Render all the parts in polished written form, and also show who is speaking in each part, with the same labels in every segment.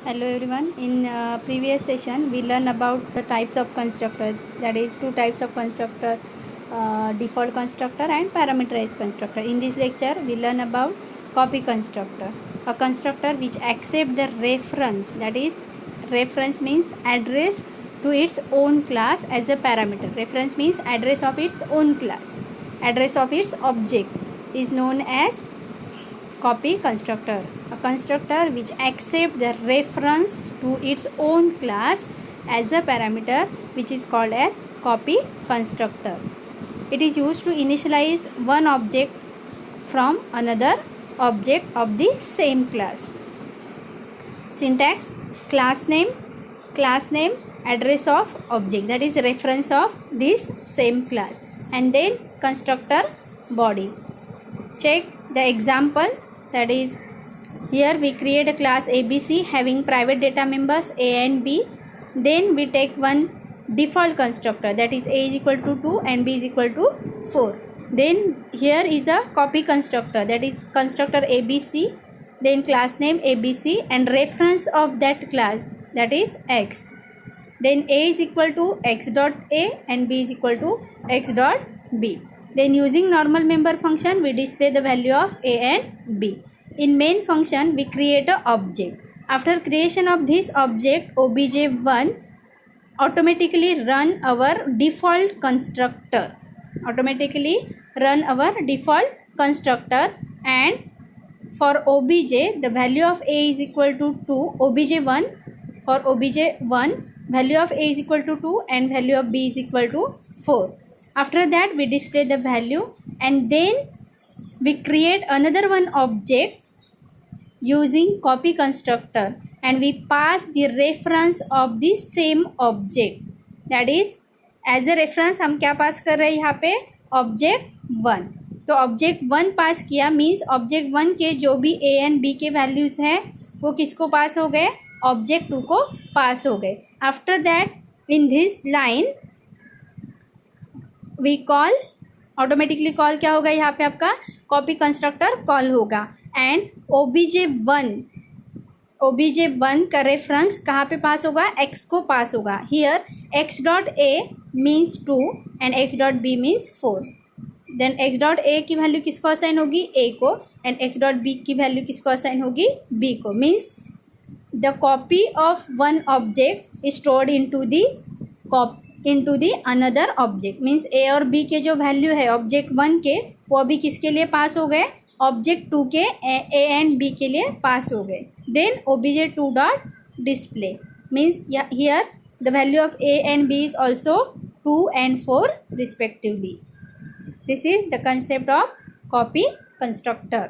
Speaker 1: Hello everyone. In previous session, we learned about the types of constructor. That is, two types of constructor: default constructor and parameterized constructor. In this lecture, we learn about copy constructor, a constructor which accept the reference. That is, reference means address to its own class as a parameter. Reference means address of its own class. Address of its object is known as copy constructor. A constructor which accepts the reference to its own class as a parameter, which is called as copy constructor. It is used to initialize one object from another object of the same class. Syntax: class name, address of object, that is reference of this same class, and then constructor body. Check the example. That is, here we create a class ABC having private data members A and B. Then we take one default constructor, that is A is equal to 2 and B is equal to 4. Then here is a copy constructor, that is constructor ABC, then class name ABC and reference of that class, that is X. Then A is equal to X dot A and B is equal to X dot B. Then using normal member function, we display the value of A and B. In main function, we create an object. After creation of this object, obj1 automatically run our default constructor. And for obj, the value of A is equal to 2. For obj1, value of A is equal to 2 and value of B is equal to 4. After that, we display the value and then we create another one object using copy constructor and we pass the reference of the same object. That is, as a reference हम क्या पास कर रहे हैं यहाँ पे? Object 1. तो object 1 पास किया means object 1 के जो भी A एंड B के वैल्यूज़ हैं वो किसको पास हो गए? ऑब्जेक्ट 2 को पास हो गए. After that in this line we call, automatically call क्या होगा यहाँ पे? आपका कॉपी कंस्ट्रक्टर कॉल होगा एंड obj1 का रेफरेंस कहाँ पे पास होगा? x को पास होगा. Here x dot a means 2 and x dot b means 4. Then x dot a की वैल्यू किसको असाइन होगी? a को. एंड x डॉट बी की वैल्यू किसको असाइन होगी? b को. Means the copy of one object is stored into the another object. Means a और b के जो वैल्यू है ऑब्जेक्ट 1 के वो अभी किसके लिए पास हो गए? ऑब्जेक्ट 2 के a एंड b के लिए पास हो गए. Then obj2 dot display means here the value of a and b is also 2 and 4 respectively. This is the concept of copy constructor.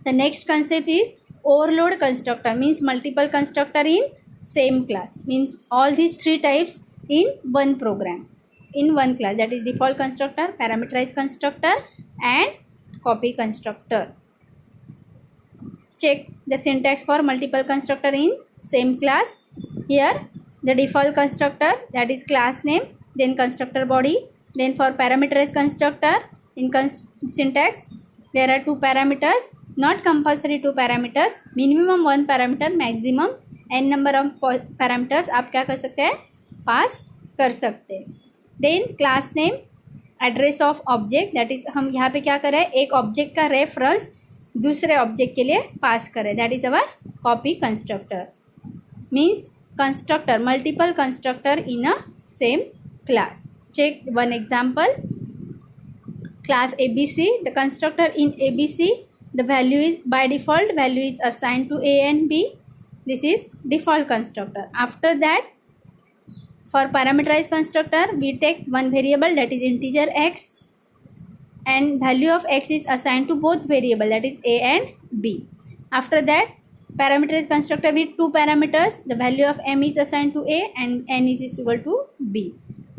Speaker 1: The next concept is overload constructor, means multiple constructor in same class, means all these three types in one program, in one class, that is default constructor, parameterized constructor and copy constructor. Check the syntax for multiple constructor in same class. Here the default constructor, that is class name, then constructor body. Then for parameterized constructor, in syntax there are two parameters, not compulsory two parameters, minimum one parameter, maximum n number of parameters आप क्या कर सकते हैं? पास कर सकते हैं. Then class name, address of object, that is हम यहाँ पे क्या कर रहे हैं? एक ऑब्जेक्ट का रेफरेंस दूसरे ऑब्जेक्ट के लिए पास करें. That is our copy constructor. Means constructor, multiple constructor in a same class. Check one example. Class ABC, the constructor in ABC, the value is by default value is assigned to A and B. This is default constructor. After that, for parameterized constructor, we take one variable, that is integer x, and value of x is assigned to both variable, that is A and B. After that, parameterized constructor with two parameters, the value of m is assigned to A and n is equal to B.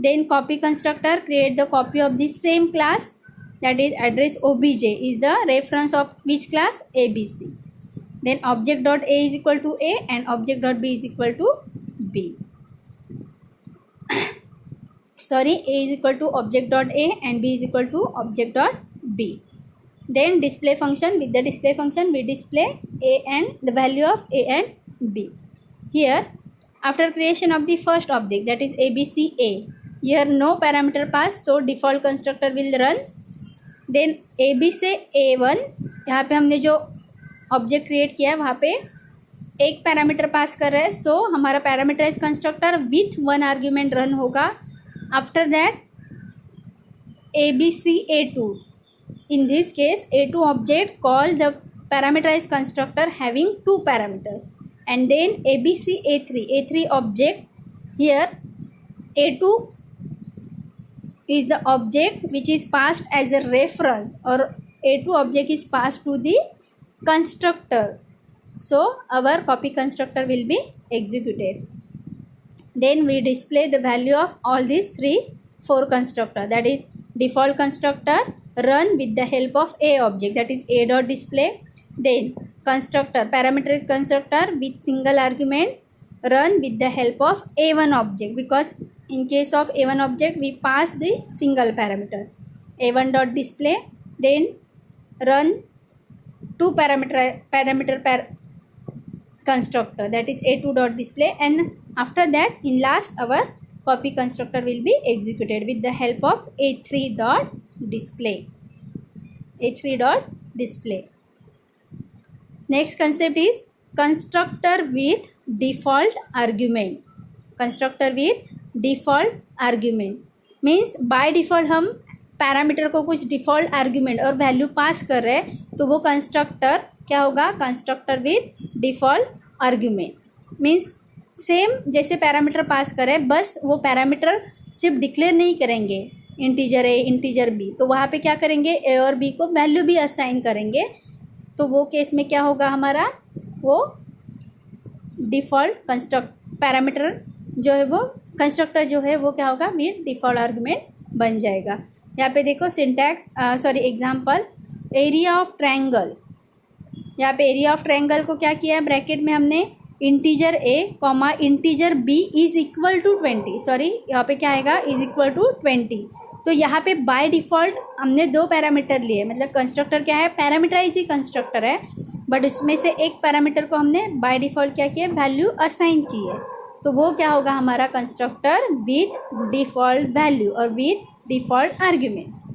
Speaker 1: Then copy constructor create the copy of the same class, that is address obj is the reference of which class? ABC. Then object dot A is equal to A and object dot B is equal to B. Sorry, A is equal to object dot A and B is equal to object dot B. Then display function, with the display function we display a and the value of A and B. Here, after creation of the first object, that is ABCA, here no parameter passed, so default constructor will run. Then AB से A1, यहाँ पे हमने जो object create किया है वहाँ पे एक पैरामीटर पास कर रहा है, सो हमारा parameterized constructor with one argument run होगा. After that ABCA2, in this case A2 object call the parameterized constructor having two parameters, and then ABCA3 object, here A2 is the object which is passed as a reference, or A2 object is passed to the constructor, so our copy constructor will be executed. Then we display the value of all these four constructor, that is default constructor run with the help of A object, that is A dot display. Then constructor, parameterized constructor with single argument run with the help of A1 object, because in case of A1 object we pass the single parameter, A1 dot display. Then run two parameter constructor, that is A2 dot display, and after that in last our copy constructor will be executed with the help of A3 dot display. A3 dot display. Next concept is constructor with default argument. Constructor with default argument means by default हम parameter को कुछ default argument और value pass कर रहे हैं, तो वो constructor क्या होगा, constructor with default argument means same जैसे पैरामीटर पास करें, बस वो पैरामीटर सिर्फ डिक्लेयर नहीं करेंगे इंटीजर ए इंटीजर बी, तो वहाँ पे क्या करेंगे ए और बी को वैल्यू भी असाइन करेंगे. तो वो केस में क्या होगा हमारा, वो डिफ़ॉल्ट कंस्ट्रक्ट पैरामीटर जो है वो कंस्ट्रक्टर जो है वो क्या होगा विथ डिफ़ॉल्ट आर्गुमेंट बन जाएगा. यहाँ पे देखो syntax example area of triangle. यहाँ पे एरिया ऑफ ट्रायंगल को क्या किया है, ब्रैकेट में हमने integer a comma integer b is equal to 20, यहाँ पे क्या आएगा इज इक्वल टू 20. तो यहाँ पे बाय डिफ़ॉल्ट हमने दो पैरामीटर लिए, मतलब कंस्ट्रक्टर क्या है पैरामीटराइज ही कंस्ट्रक्टर है, बट उसमें से एक पैरामीटर को हमने बाय डिफ़ॉल्ट क्या किया वैल्यू असाइन की है, तो वो क्या होगा हमारा कंस्ट्रक्टर विथ डिफ़ॉल्ट वैल्यू और विथ डिफ़ॉल्ट आर्ग्यूमेंट्स.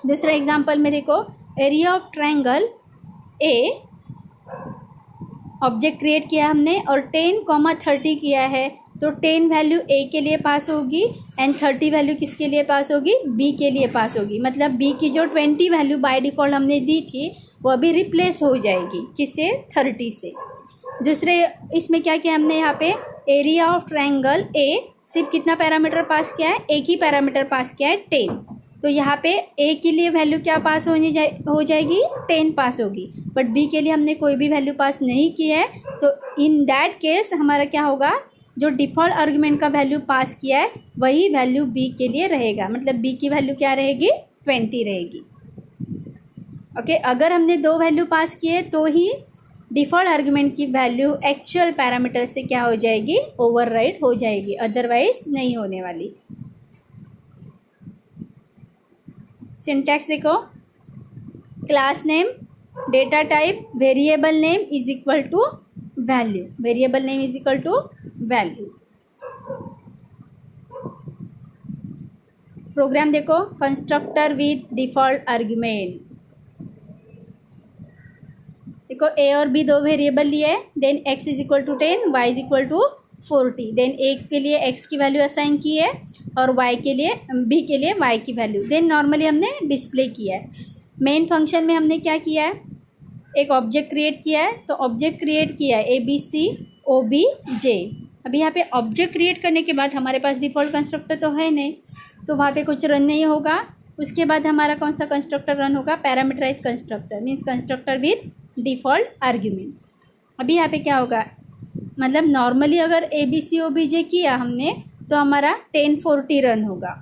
Speaker 1: दूसरा एग्जांपल में देखो area of triangle A object create किया हमने और 10,30 किया है, तो 10 वैल्यू ए के लिए पास होगी एंड 30 वैल्यू किसके लिए पास होगी, बी के लिए पास होगी. मतलब बी की जो 20 वैल्यू बाय डिफ़ॉल्ट हमने दी थी वो अभी रिप्लेस हो जाएगी किससे, 30 से. दूसरे इसमें क्या किया हमने, यहाँ पे एरिया ऑफ ट्रायंगल ए सिर्फ कितना पैरामीटर पास किया है, एक ही पैरामीटर पास किया है 10, तो यहाँ पे ए के लिए वैल्यू क्या पास हो जाएगी 10 पास होगी, बट बी के लिए हमने कोई भी वैल्यू पास नहीं की है, तो इन दैट केस हमारा क्या होगा, जो डिफ़ॉल्ट आर्गुमेंट का वैल्यू पास किया है वही वैल्यू बी के लिए रहेगा, मतलब बी की वैल्यू क्या रहेगी 20 रहेगी. ओके, अगर हमने दो वैल्यू पास किए तो ही डिफ़ॉल्ट आर्गुमेंट की वैल्यू एक्चुअल पैरामीटर से क्या हो जाएगी, ओवरराइड हो जाएगी, अदरवाइज नहीं होने वाली. सिंटैक्स देखो, class name data type variable name is equal to value, variable name is equal to value. Program देखो कंस्ट्रक्टर विथ डिफ़ॉल्ट आर्गुमेंट. देखो ए और बी दो वेरिएबल लिए है, then x is equal to 10, y is equal to 40, then A के लिए x की value assign की है और y के लिए b के लिए y की वैल्यू, देन नॉर्मली हमने डिस्प्ले किया है. मेन फंक्शन में हमने क्या किया है, एक ऑब्जेक्ट क्रिएट किया है, तो ऑब्जेक्ट क्रिएट किया है ABCOBJ. अभी यहाँ पे ऑब्जेक्ट क्रिएट करने के बाद हमारे पास डिफ़ॉल्ट कंस्ट्रक्टर तो है नहीं, तो वहाँ पे कुछ रन नहीं होगा. उसके बाद हमारा कौन सा कंस्ट्रक्टर रन होगा, parameterise constructor means constructor with default argument. अभी यहाँ पे क्या होगा, मतलब नॉर्मली अगर ABCOBJ किया हमने तो हमारा 1040 रन होगा,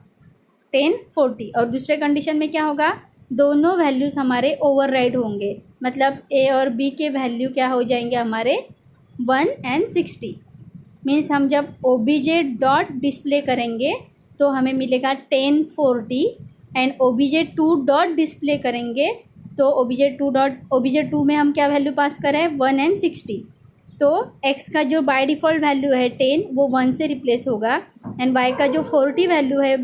Speaker 1: 1040, और दूसरे कंडीशन में क्या होगा, दोनों वैल्यूज़ हमारे ओवरराइड होंगे, मतलब A और B के वैल्यू क्या हो जाएंगे हमारे 1 and 60. मीन्स हम जब OBJ डॉट डिस्प्ले करेंगे तो हमें मिलेगा 1040 एंड OBJ2 डॉट डिस्प्ले करेंगे तो OBJ2 में हम क्या वैल्यू पास करें 1 and 60. तो x का जो बाय डिफ़ॉल्ट वैल्यू है 10 वो 1 से रिप्लेस होगा एंड y का जो 40 वैल्यू है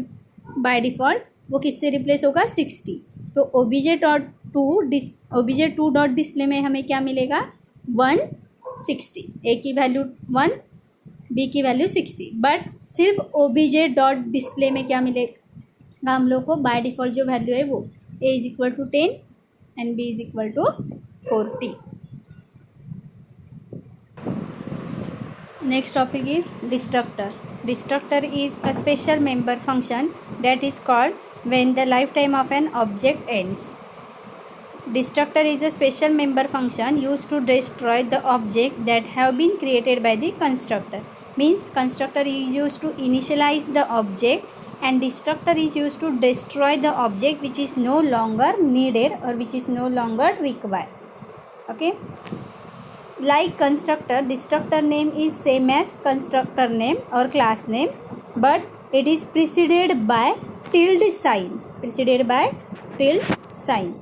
Speaker 1: बाय डिफ़ॉल्ट वो किससे रिप्लेस होगा 60। तो obj2 डॉट डिस्प्ले में हमें क्या मिलेगा 160, a की वैल्यू 1 b की वैल्यू 60। बट सिर्फ obj डॉट डिस्प्ले में क्या मिलेगा हम लोग को बाय डिफ़ॉल्ट जो वैल्यू है वो a is equal to 10 and b is equal to 40। Next topic is destructor. Destructor is a special member function that is called when the lifetime of an object ends. Destructor is a special member function used to destroy the object that have been created by the constructor. Means constructor is used to initialize the object and destructor is used to destroy the object which is no longer needed or which is no longer required. Okay. Like constructor, destructor name is same as constructor name or class name, but it is preceded by tilde sign.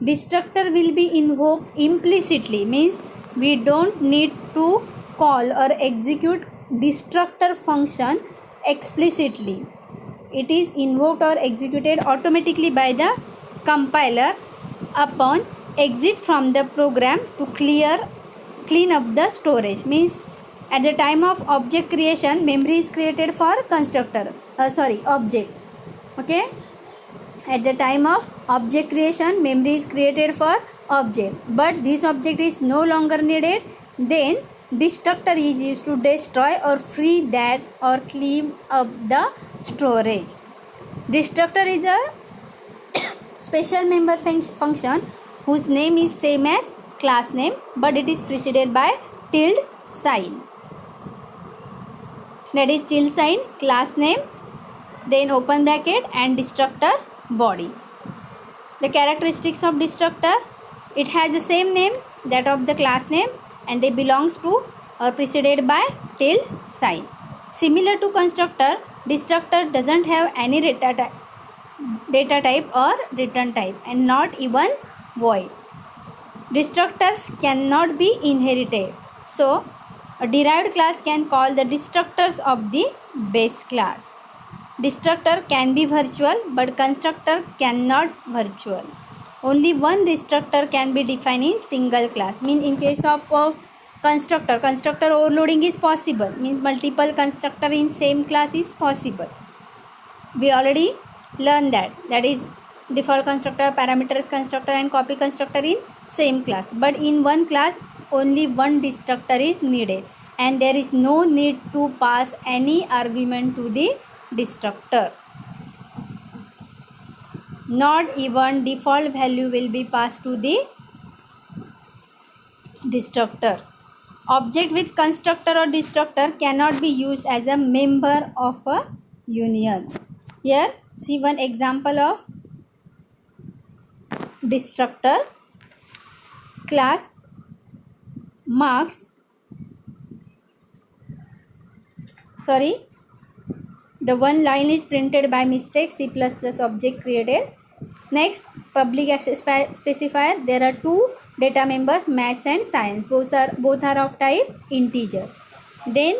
Speaker 1: Destructor will be invoked implicitly, means we don't need to call or execute destructor function explicitly. It is invoked or executed automatically by the compiler upon exit from the program to clean up the storage. Means at the time of object creation memory is created for object. Okay, at the time of object creation memory is created for object, but this object is no longer needed, then destructor is used to destroy or free that or clean up the storage. Destructor is a special member function whose name is same as class name, but it is preceded by tilde sign. That is tilde sign, class name, then open bracket and destructor body. The characteristics of destructor: it has the same name that of the class name and they belongs to or preceded by tilde sign. Similar to constructor, destructor doesn't have any data type or return type and not even void. Destructors cannot be inherited, so a derived class can call the destructors of the base class. Destructor can be virtual, but constructor cannot virtual. Only one destructor can be defined in single class. Mean in case of constructor overloading is possible. Means multiple constructor in same class is possible. We already learned that. That is default constructor, parameters constructor and copy constructor in same class. But in one class only one destructor is needed and there is no need to pass any argument to the destructor. Not even default value will be passed to the destructor. Object with constructor or destructor cannot be used as a member of a union. Here see one example of destructor. Class marks, the one line is printed by mistake, C++ object created. Next, public access specifier. There are two data members, maths and science. Both are of type integer. Then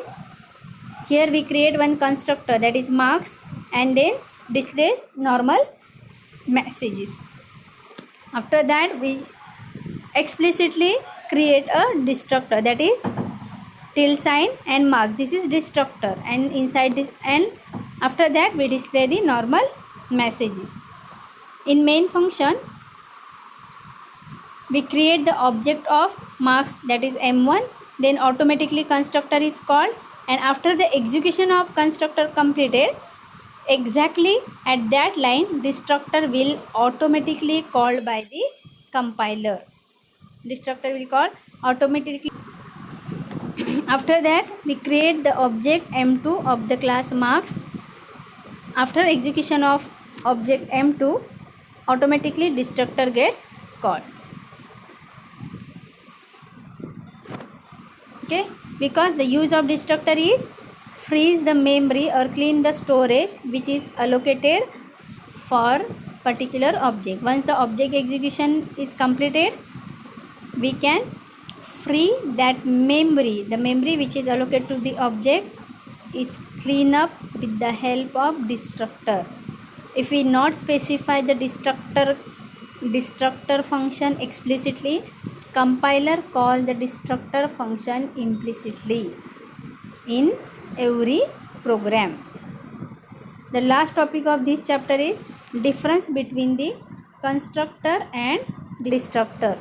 Speaker 1: here we create one constructor, that is marks, and then display normal messages. After that we explicitly create a destructor, that is tilde sign and marks. This is destructor, and inside this, and after that we display the normal messages. In main function we create the object of marks, that is m1, then automatically constructor is called, and after the execution of constructor completed, exactly at that line destructor will automatically called by the compiler. Destructor will call automatically. After that we create the object m2 of the class marks. After execution of object m2, automatically destructor gets called. Okay, because the use of destructor is freeze the memory or clean the storage which is allocated for particular object. Once the object execution is completed, we can free that memory, the memory which is allocated to the object is clean up with the help of destructor. If we not specify the destructor function explicitly, compiler call the destructor function implicitly in every program. The last topic of this chapter is difference between the constructor and destructor.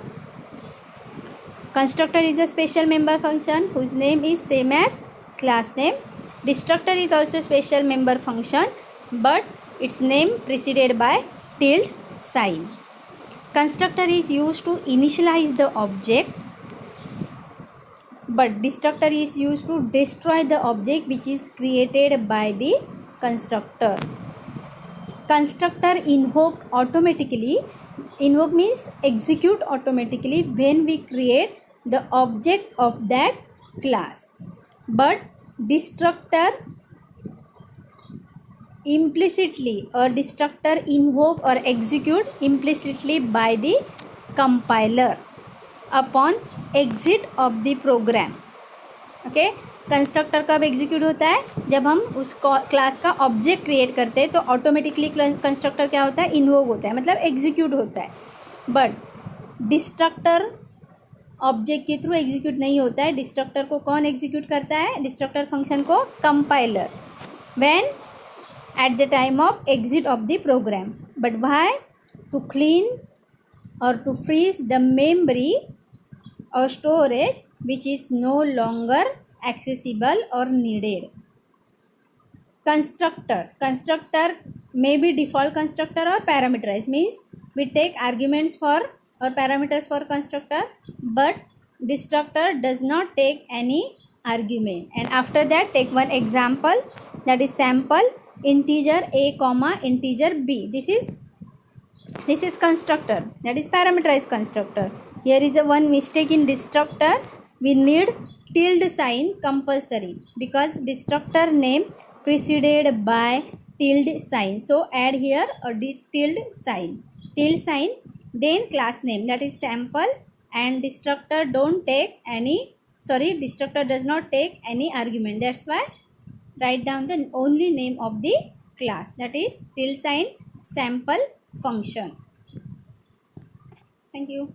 Speaker 1: Constructor is a special member function whose name is same as class name. Destructor is also a special member function, but its name preceded by tilde sign. Constructor is used to initialize the object, but destructor is used to destroy the object which is created by the constructor. Constructor invoked automatically. Invoke means execute automatically when we create the object of that class, but destructor implicitly, or destructor invoke or execute implicitly by the compiler upon exit of the program. Okay, constructor कब execute होता है? जब हम उस class का object create करते हैं तो ऑटोमेटिकली कंस्ट्रक्टर क्या होता है? इन्वोक होता है, मतलब एग्जीक्यूट होता है. बट डिस्ट्रक्टर ऑब्जेक्ट के थ्रू एग्जीक्यूट नहीं होता है. डिस्ट्रक्टर को कौन एग्जीक्यूट करता है? डिस्ट्रक्टर फंक्शन को compiler, when at the time of exit of the program. But why? To clean or to freeze the memory or storage which is no longer accessible or needed. Constructor may be default constructor or parameterized, means we take arguments for or parameters for constructor, but destructor does not take any argument. And after that, take one example, that is sample integer a comma integer b. This is constructor, that is parameterized constructor. Here is a one mistake in destructor. We need tilde sign compulsory because destructor name preceded by tilde sign. So add here a tilde sign, then class name, that is sample, and destructor destructor does not take any argument. That's why write down the only name of the class, that is tilde sign sample function. Thank you.